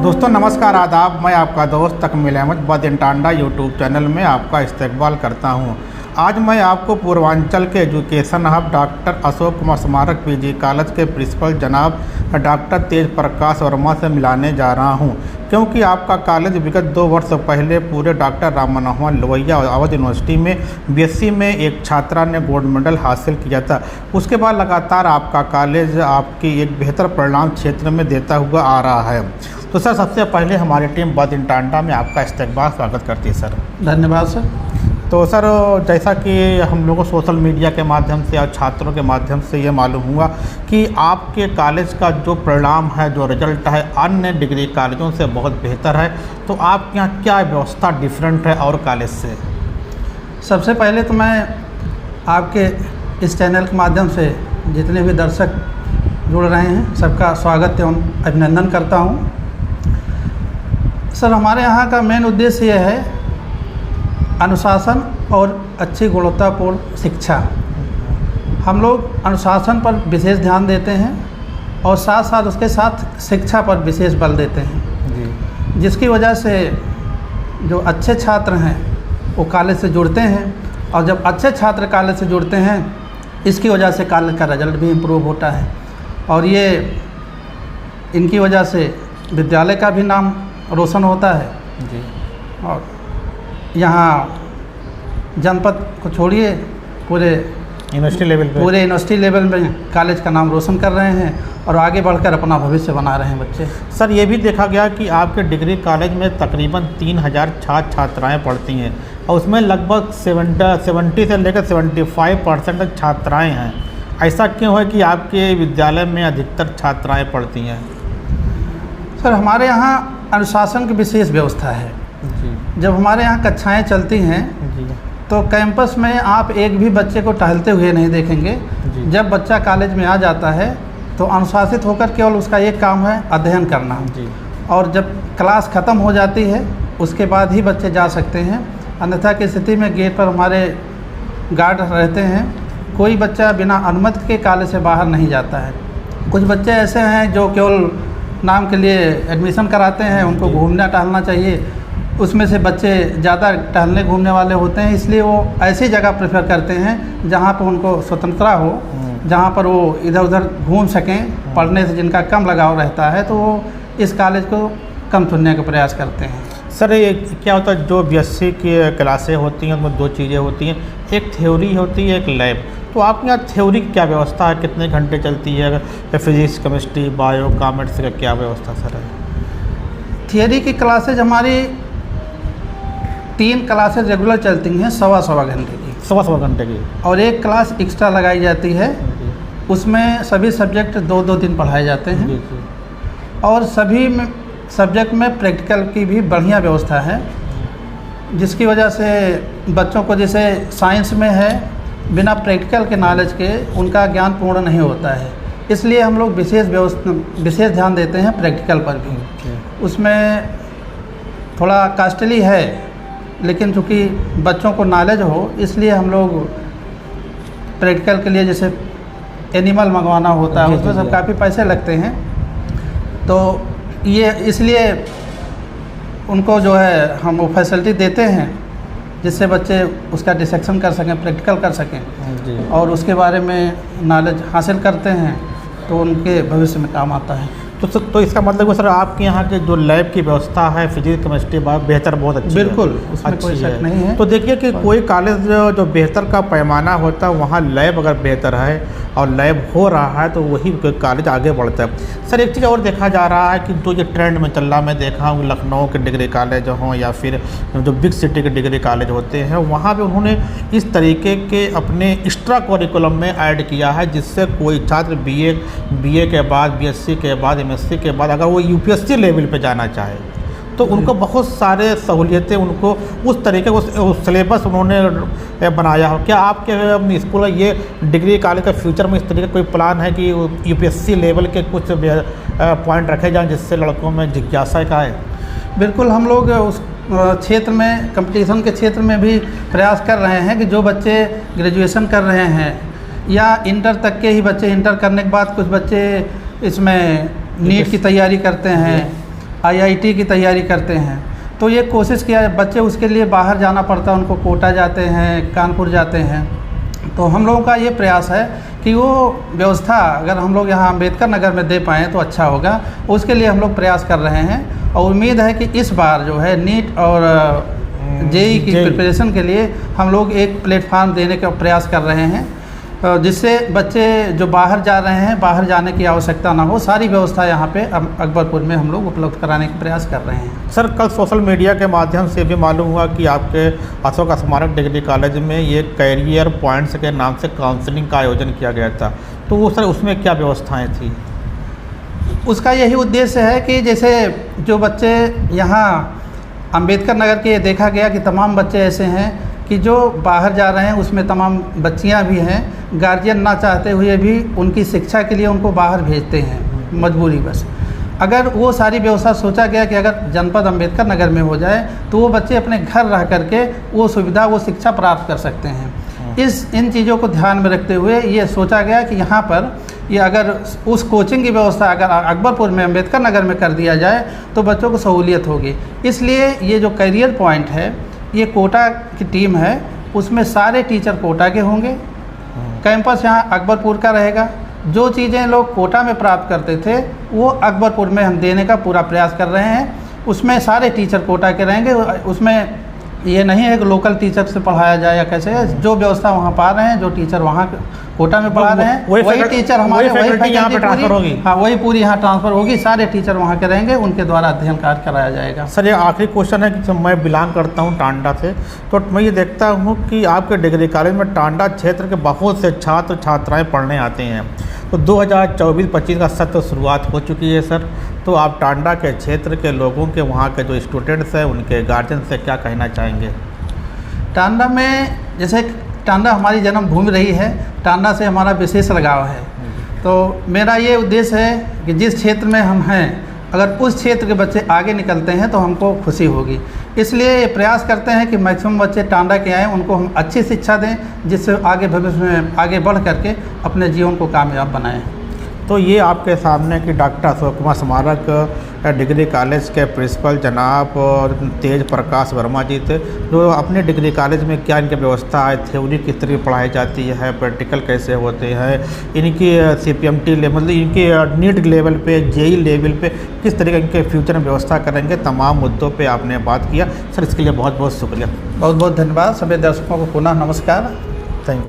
दोस्तों नमस्कार आदाब, मैं आपका दोस्त तकमील अहमद बदिन टांडा यूट्यूब चैनल में आपका इस्तकबाल करता हूं। आज मैं आपको पूर्वांचल के education hub doctor Ashok Kumar स्मारक पीजी कॉलेज के प्रिंसिपल जनाब डॉक्टर तेज प्रकाश वर्मा से मिलाने जा रहा हूं, क्योंकि आपका कॉलेज विगत 2 वर्ष पहले पूरे डॉक्टर राम मनोहर लोहिया अवध यूनिवर्सिटी में बीएससी में एक छात्रा ने गोल्ड मेडल हासिल किया था। उसके बाद लगातार आपका कॉलेज आपकी एक बेहतर परिणाम क्षेत्र में देता हुआ आ रहा है। तो सर, सबसे पहले हमारी टीम बदिन टांडा में आपका इस्तकबाल स्वागत करती है सर। धन्यवाद सर। तो सर, जैसा कि हम लोगों को सोशल मीडिया के माध्यम से और छात्रों के माध्यम से ये मालूम हुआ कि आपके कॉलेज का जो परिणाम है, जो रिजल्ट है, अन्य डिग्री कॉलेजों से बहुत बेहतर है। तो आपके यहाँ क्या व्यवस्था डिफरेंट है और कॉलेज से? सबसे पहले तो मैं आपके इस चैनल के माध्यम से जितने भी दर्शक जुड़ रहे हैं सबका स्वागत एवं अभिनंदन करता हूँ। सर, हमारे यहाँ का मेन उद्देश्य यह है अनुशासन और अच्छी गुणवत्तापूर्ण शिक्षा। हम लोग अनुशासन पर विशेष ध्यान देते हैं और साथ साथ उसके साथ शिक्षा पर विशेष बल देते हैं जी। जिसकी वजह से जो अच्छे छात्र हैं वो कॉलेज से जुड़ते हैं, और जब अच्छे छात्र कॉलेज से जुड़ते हैं इसकी वजह से कॉलेज का रिजल्ट भी इम्प्रूव होता है, और ये इनकी वजह से विद्यालय का भी नाम रोशन होता है जी। और यहाँ जनपद को छोड़िए पूरे यूनिवर्सिटी लेवल में कॉलेज का नाम रोशन कर रहे हैं और आगे बढ़कर अपना भविष्य बना रहे हैं बच्चे। सर, ये भी देखा गया कि आपके डिग्री कॉलेज में तकरीबन 3000 छात्र छात्राएँ पढ़ती हैं और उसमें लगभग 70 से लेकर 75% तक छात्राएँ हैं। ऐसा क्यों है कि आपके विद्यालय में अधिकतर छात्राएँ पढ़ती हैं? सर, हमारे यहाँ अनुशासन की विशेष व्यवस्था है जी। जब हमारे यहाँ कक्षाएं चलती हैं जी, तो कैंपस में आप एक भी बच्चे को टहलते हुए नहीं देखेंगे जी। जब बच्चा कॉलेज में आ जाता है तो अनुशासित होकर केवल उसका एक काम है अध्ययन करना जी। और जब क्लास ख़त्म हो जाती है उसके बाद ही बच्चे जा सकते हैं, अन्यथा की स्थिति में गेट पर हमारे गार्ड रहते हैं। कोई बच्चा बिना अनुमति के कॉलेज से बाहर नहीं जाता है। कुछ बच्चे ऐसे हैं जो केवल नाम के लिए एडमिशन कराते हैं, उनको घूमना टहलना चाहिए। उसमें से बच्चे ज़्यादा टहलने घूमने वाले होते हैं, इसलिए वो ऐसी जगह प्रेफर करते हैं जहाँ पर उनको स्वतंत्रता हो, जहाँ पर वो इधर उधर घूम सकें। पढ़ने से जिनका कम लगाव रहता है तो वो इस कॉलेज को कम चुनने का प्रयास करते हैं। सर, ये क्या होता है, जो बीएससी की क्लासें होती हैं उसमें 2 चीज़ें होती हैं, एक थ्योरी होती है, एक लैब। तो आपके यहाँ थ्योरी की क्या व्यवस्था है, कितने घंटे चलती है? फिजिक्स, केमिस्ट्री, बायो, कॉमर्स का क्या व्यवस्था सर है? थियरी की क्लासेज हमारी 3 क्लासेज रेगुलर चलती हैं, सवा घंटे की। सवा घंटे की। और एक क्लास एक्स्ट्रा लगाई जाती है, उसमें सभी सब्जेक्ट 2-2 दिन पढ़ाए जाते हैं जी। और सभी सब्जेक्ट में प्रैक्टिकल की भी बढ़िया व्यवस्था है, जिसकी वजह से बच्चों को, जैसे साइंस में है, बिना प्रैक्टिकल के नॉलेज के उनका ज्ञान पूर्ण नहीं होता है। इसलिए हम लोग विशेष ध्यान देते हैं प्रैक्टिकल पर भी। उसमें थोड़ा कॉस्टली है, लेकिन चूँकि बच्चों को नॉलेज हो इसलिए हम लोग प्रैक्टिकल के लिए, जैसे एनिमल मंगवाना होता है, उसमें सब काफ़ी पैसे लगते हैं। तो ये इसलिए उनको जो है हम वो फैसिलिटी देते हैं जिससे बच्चे उसका डिसेक्शन कर सकें, प्रैक्टिकल कर सकें जी। और उसके बारे में नॉलेज हासिल करते हैं तो उनके भविष्य में काम आता है। तो इसका मतलब सर, आपके यहाँ के जो लैब की व्यवस्था है, फिजिक्स, केमिस्ट्री बेहतर, बहुत अच्छी है। बिल्कुल, उसमें कोई शक नहीं है। तो देखिए कि कोई कॉलेज जो बेहतर का पैमाना होता है, वहाँ लैब अगर बेहतर है और लैब हो रहा है तो वही कॉलेज आगे बढ़ता है। सर, एक चीज़ और देखा जा रहा है कि जो ये ट्रेंड में चल रहा, मैं देखा हूँ लखनऊ के डिग्री कॉलेज हों या फिर जो बिग सिटी के डिग्री कॉलेज होते हैं, वहाँ पर उन्होंने इस तरीके के अपने एक्स्ट्रा करिकुलम में ऐड किया है, जिससे कोई छात्र बीए के बाद, बीएससी के बाद, एमएससी के बाद अगर वो यूपीएससी लेवल पे जाना चाहे तो उनको बहुत सारे सहूलियतें, उनको उस तरीके उस सिलेबस उन्होंने बनाया हो। क्या आपके स्कूल में ये डिग्री कॉलेज का फ्यूचर में इस तरीके का कोई प्लान है कि यूपीएससी लेवल के कुछ पॉइंट रखे जाएं जिससे लड़कों में जिज्ञासा का है? बिल्कुल, हम लोग उस क्षेत्र में, कंपटीशन के क्षेत्र में भी प्रयास कर रहे हैं कि जो बच्चे ग्रेजुएशन कर रहे हैं या इंटर तक के ही बच्चे, इंटर करने के बाद कुछ बच्चे इसमें नीट की तैयारी करते हैं IIT की तैयारी करते हैं, तो ये कोशिश किया बच्चे उसके लिए बाहर जाना पड़ता है, उनको कोटा जाते हैं, कानपुर जाते हैं। तो हम लोगों का ये प्रयास है कि वो व्यवस्था अगर हम लोग यहाँ अम्बेडकर नगर में दे पाएँ तो अच्छा होगा। उसके लिए हम लोग प्रयास कर रहे हैं और उम्मीद है कि इस बार जो है नीट और JEE की प्रिपरेशन के लिए हम लोग एक प्लेटफार्म देने का प्रयास कर रहे हैं, जिससे बच्चे जो बाहर जा रहे हैं, बाहर जाने की आवश्यकता ना हो। सारी व्यवस्था यहाँ पे अकबरपुर में हम लोग उपलब्ध कराने का प्रयास कर रहे हैं। सर, कल सोशल मीडिया के माध्यम से भी मालूम हुआ कि आपके अशोक स्मारक डिग्री कॉलेज में ये कैरियर पॉइंट्स के नाम से काउंसलिंग का आयोजन किया गया था, तो वो सर उसमें क्या व्यवस्थाएँ थी? उसका यही उद्देश्य है कि जैसे जो बच्चे यहाँ अम्बेडकर नगर के देखा गया कि तमाम बच्चे ऐसे हैं कि जो बाहर जा रहे हैं, उसमें तमाम बच्चियां भी हैं, गार्जियन ना चाहते हुए भी उनकी शिक्षा के लिए उनको बाहर भेजते हैं मजबूरी बस। अगर वो सारी व्यवस्था सोचा गया कि अगर जनपद अम्बेडकर नगर में हो जाए तो वो बच्चे अपने घर रह करके वो सुविधा, वो शिक्षा प्राप्त कर सकते हैं। इन चीज़ों को ध्यान में रखते हुए ये सोचा गया कि यहाँ पर ये अगर उस कोचिंग की व्यवस्था अगर अकबरपुर में अम्बेडकर नगर में कर दिया जाए तो बच्चों को सहूलियत होगी। इसलिए ये जो करियर पॉइंट है, ये कोटा की टीम है, उसमें सारे टीचर कोटा के होंगे। कैंपस यहाँ अकबरपुर का रहेगा। जो चीज़ें लोग कोटा में प्राप्त करते थे वो अकबरपुर में हम देने का पूरा प्रयास कर रहे हैं। उसमें सारे टीचर कोटा के रहेंगे। उसमें ये नहीं है कि लोकल टीचर से पढ़ाया जाए या कैसे, जो व्यवस्था वहाँ पा रहे हैं, जो टीचर वहाँ कोटा में पढ़ा रहे हैं वही टीचर हमारे वही यहाँ पे ट्रांसफर होगी। हाँ, वही पूरी यहाँ ट्रांसफ़र होगी। सारे टीचर वहाँ के रहेंगे, उनके द्वारा अध्ययन कार्य कराया जाएगा। सर, ये आखिरी क्वेश्चन है कि जब मैं बिलोंग करता हूँ टांडा से, तो मैं ये देखता हूँ कि आपके डिग्री कॉलेज में टांडा क्षेत्र के बहुत से छात्र छात्राएँ पढ़ने आते हैं। तो 2024-25 का सत्र शुरुआत हो चुकी है सर, तो आप टांडा के क्षेत्र के लोगों के, वहाँ के जो स्टूडेंट्स हैं, उनके गार्जियन से क्या कहना चाहेंगे? टांडा में जैसे टांडा हमारी जन्मभूमि रही है, टांडा से हमारा विशेष लगाव है। तो मेरा ये उद्देश्य है कि जिस क्षेत्र में हम हैं, अगर उस क्षेत्र के बच्चे आगे निकलते हैं तो हमको खुशी होगी। इसलिए ये प्रयास करते हैं कि मैक्सिमम बच्चे टांडा के आएँ, उनको हम अच्छी शिक्षा दें, जिससे आगे भविष्य में आगे बढ़ करके अपने जीवन को कामयाब बनाएं। तो ये आपके सामने कि डॉक्टर अशोक स्मारक डिग्री कॉलेज के प्रिंसिपल जनाब तेज प्रकाश वर्मा जी थे, जो अपने डिग्री कॉलेज में क्या इनकी व्यवस्था है, थ्योरी किस तरह पढ़ाई जाती है, प्रैक्टिकल कैसे होते हैं, इनकी CPMT लेवल, मतलब इनकी नीट लेवल पे, JEE लेवल पे किस तरह का इनके फ्यूचर में व्यवस्था करेंगे, तमाम मुद्दों पे आपने बात किया। सर, इसके लिए बहुत बहुत शुक्रिया। बहुत बहुत धन्यवाद। सभी दर्शकों को पुनः नमस्कार।